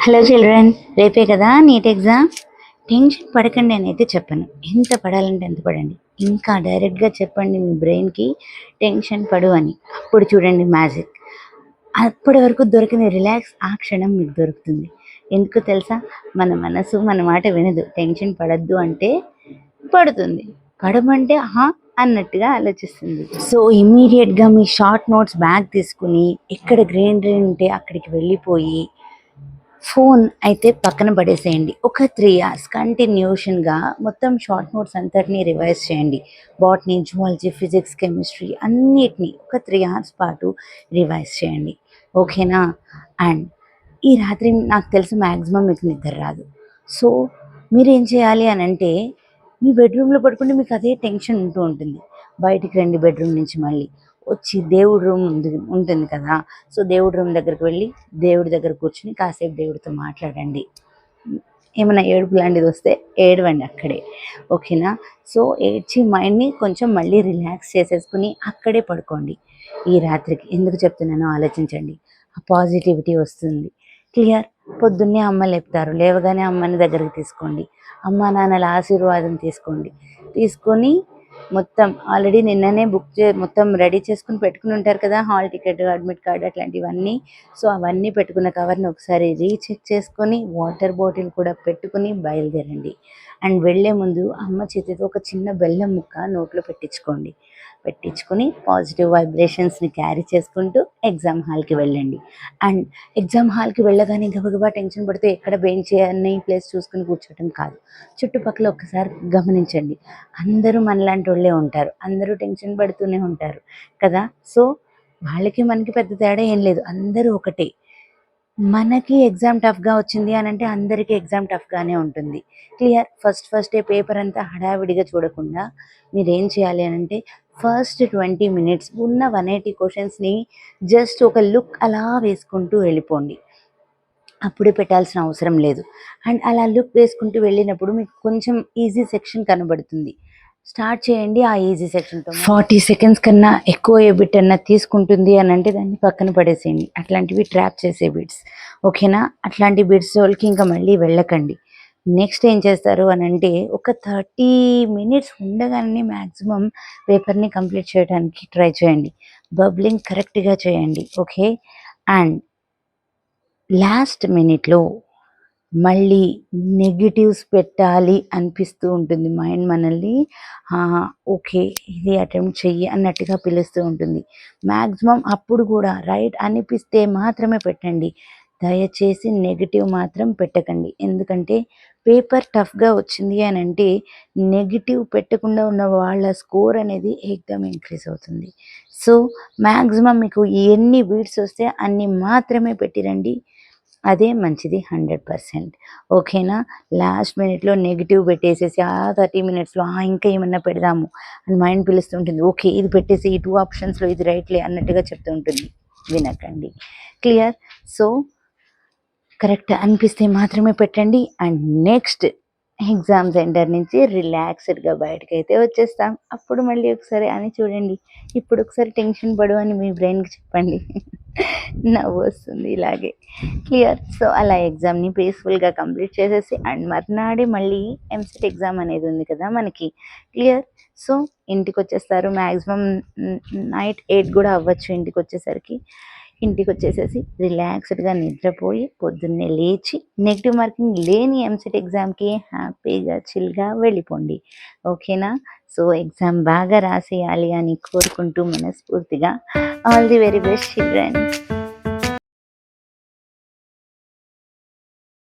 Hello children, రేపే కదా NEET exam. Tension పడకండి అని అయితే చెప్పను. ఎంత పడాలంటే ఎంత పడండి. ఇంకా డైరెక్ట్గా చెప్పండి మీ బ్రెయిన్కి టెన్షన్ పడు అని. అప్పుడు చూడండి మ్యాజిక్. అప్పటి వరకు దొరికిన రిలాక్స్ ఆ క్షణం మీకు దొరుకుతుంది. ఎందుకు తెలుసా? మన మనసు మన మాట వినదు. టెన్షన్ పడద్దు అంటే పడుతుంది, పడమంటే అన్నట్టుగా ఆలోచిస్తుంది. సో ఇమ్మీడియట్గా మీ షార్ట్ నోట్స్ బ్యాగ్ తీసుకుని ఎక్కడ గ్రీనరీ ఉంటే అక్కడికి వెళ్ళిపోయి ఫోన్ అయితే పక్కన పడేసేయండి. ఒక 3 hours కంటిన్యూషన్గా మొత్తం షార్ట్ నోట్స్ అంతటినీ రివైజ్ చేయండి. బాటనీ, జువాలజీ, ఫిజిక్స్, కెమిస్ట్రీ అన్నిటినీ ఒక 3 hours పాటు రివైజ్ చేయండి. ఓకేనా? అండ్ ఈ రాత్రి నాకు తెలిసి మ్యాక్సిమం మీకు నిద్ర రాదు. సో మీరేం చేయాలి అని అంటే, మీ బెడ్రూమ్లో పడుకుంటే మీకు అదే టెన్షన్ ఉంటూ ఉంటుంది. బయటికి రండి బెడ్రూమ్ నుంచి, మళ్ళీ వచ్చి దేవుడి రూమ్ ఉంటుంది కదా, సో దేవుడి రూమ్ దగ్గరికి వెళ్ళి దేవుడి దగ్గర కూర్చుని కాసేపు దేవుడితో మాట్లాడండి. ఏమైనా ఏడుపు లాంటిది వస్తే ఏడవండి అక్కడే. ఓకేనా? సో ఏడ్చి మైండ్ని కొంచెం మళ్ళీ రిలాక్స్ చేసేసుకుని అక్కడే పడుకోండి ఈ రాత్రికి. ఎందుకు చెప్తున్నానో ఆలోచించండి. ఆ పాజిటివిటీ వస్తుంది. క్లియర్? పొద్దున్నే అమ్మ లేపుతారు, లేవగానే అమ్మని దగ్గరికి తీసుకోండి. అమ్మ నాన్నల ఆశీర్వాదం తీసుకొని మొత్తం ఆల్రెడీ నిన్ననే మొత్తం రెడీ చేసుకుని పెట్టుకుని ఉంటారు కదా, హాల్ టికెట్, అడ్మిట్ కార్డ్ అట్లాంటివన్నీ. సో అవన్నీ పెట్టుకున్న కవర్ని ఒకసారి రీచెక్ చేసుకొని వాటర్ బాటిల్ కూడా పెట్టుకుని బయలుదేరండి. అండ్ వెళ్ళే ముందు అమ్మ చేతితో ఒక చిన్న బెల్లం ముక్క నోట్లో పెట్టించుకొని పాజిటివ్ వైబ్రేషన్స్ని క్యారీ చేసుకుంటూ ఎగ్జామ్ హాల్కి వెళ్ళండి. అండ్ ఎగ్జామ్ హాల్కి వెళ్ళగానే గబగబా టెన్షన్ పడితే ఎక్కడ బెంచ్ అన్ని ప్లేస్ చూసుకుని కూర్చోవటం కాదు. చుట్టుపక్కల ఒకసారి గమనించండి. అందరూ మనలాంటి వాళ్ళే ఉంటారు, అందరూ టెన్షన్ పడుతూనే ఉంటారు కదా. సో వాళ్ళకి మనకి పెద్ద తేడా ఏం లేదు, అందరూ ఒకటే. మనకి ఎగ్జామ్ టఫ్గా వచ్చింది అని అంటే అందరికీ ఎగ్జామ్ టఫ్గానే ఉంటుంది. క్లియర్? ఫస్ట్ డే పేపర్ అంతా హడావిడిగా చూడకుండా మీరేం చేయాలి అని అంటే, ఫస్ట్ 20 minutes ఉన్న 180 క్వశ్చన్స్ని జస్ట్ ఒక లుక్ అలా వేసుకుంటూ వెళ్ళిపోండి. అప్పుడే పెట్టాల్సిన అవసరం లేదు. అండ్ అలా లుక్ వేసుకుంటూ వెళ్ళినప్పుడు మీకు కొంచెం ఈజీ సెక్షన్ కనబడుతుంది. స్టార్ట్ చేయండి ఆ ఈజీ సెక్షన్తో. 40 seconds కన్నా ఎక్కువ ఏ బిట్ అన్నా తీసుకుంటుంది అని అంటే దాన్ని పక్కన పడేసేయండి. అట్లాంటివి ట్రాప్ చేసే బిట్స్. ఓకేనా? అట్లాంటి బిట్స్ వాళ్ళకి ఇంకా మళ్ళీ వెళ్ళకండి. నెక్స్ట్ ఏం చేస్తారు అని అంటే, ఒక 30 minutes ఉండగానే మ్యాక్సిమం పేపర్ని కంప్లీట్ చేయడానికి ట్రై చేయండి. బబ్లింగ్ కరెక్ట్గా చేయండి. ఓకే? అండ్ లాస్ట్ మినిట్లో మళ్ళీ నెగిటివ్స్ పెట్టాలి అనిపిస్తూ ఉంటుంది. మైండ్ మనల్ని ఓకే ఇది అటెంప్ట్ చెయ్యి అన్నట్టుగా పిలుస్తూ ఉంటుంది. మ్యాక్సిమం అప్పుడు కూడా రైట్ అనిపిస్తే మాత్రమే పెట్టండి. దయచేసి నెగిటివ్ మాత్రం పెట్టకండి. ఎందుకంటే పేపర్ టఫ్గా వచ్చింది అని అంటే నెగిటివ్ పెట్టకుండా ఉన్న వాళ్ళ స్కోర్ అనేది ఏకదం ఇంక్రీజ్ అవుతుంది. సో మ్యాక్సిమం మీకు ఎన్ని బీట్స్ వస్తే అన్ని మాత్రమే పెట్టిరండి. అదే మంచిది 100%. ఓకేనా? లాస్ట్ మినిట్లో నెగిటివ్ పెట్టేసేసి 30 minutesలో ఇంకా ఏమన్నా పెడదాము అని మైండ్ పిలుస్తుంటుంది. ఓకే ఇది పెట్టేసి ఈ 2 optionsలో ఇది రైట్లే అన్నట్టుగా చెప్తూ ఉంటుంది. వినకండి. క్లియర్? సో కరెక్ట్ అనిపిస్తే మాత్రమే పెట్టండి. అండ్ నెక్స్ట్ ఎగ్జామ్ సెంటర్ నుంచి రిలాక్స్డ్గా బయటకైతే వచ్చేస్తాం. అప్పుడు మళ్ళీ ఒకసారి అని చూడండి. ఇప్పుడు ఒకసారి టెన్షన్ పడు అని మీ బ్రెయిన్కి చెప్పండి. నవ్వు వస్తుంది ఇలాగే. క్లియర్? సో అలా ఎగ్జామ్ని పీస్ఫుల్గా కంప్లీట్ చేసేసి అండ్ మర్నాడే మళ్ళీ ఎంసెట్ ఎగ్జామ్ అనేది ఉంది కదా మనకి. క్లియర్? సో ఇంటికి వచ్చేస్తారు. మ్యాక్సిమం నైట్ 8 కూడా అవ్వచ్చు ఇంటికి వచ్చేసేసి రిలాక్స్డ్గా నిద్రపోయి పొద్దున్నే లేచి నెగిటివ్ మార్కింగ్ లేని ఎంసెట్ ఎగ్జామ్కి హ్యాపీగా చిల్గా వెళ్ళిపోండి. ఓకేనా? సో ఎగ్జామ్ బాగా రాసేయాలి అని కోరుకుంటూ మనస్ఫూర్తిగా all the very best children.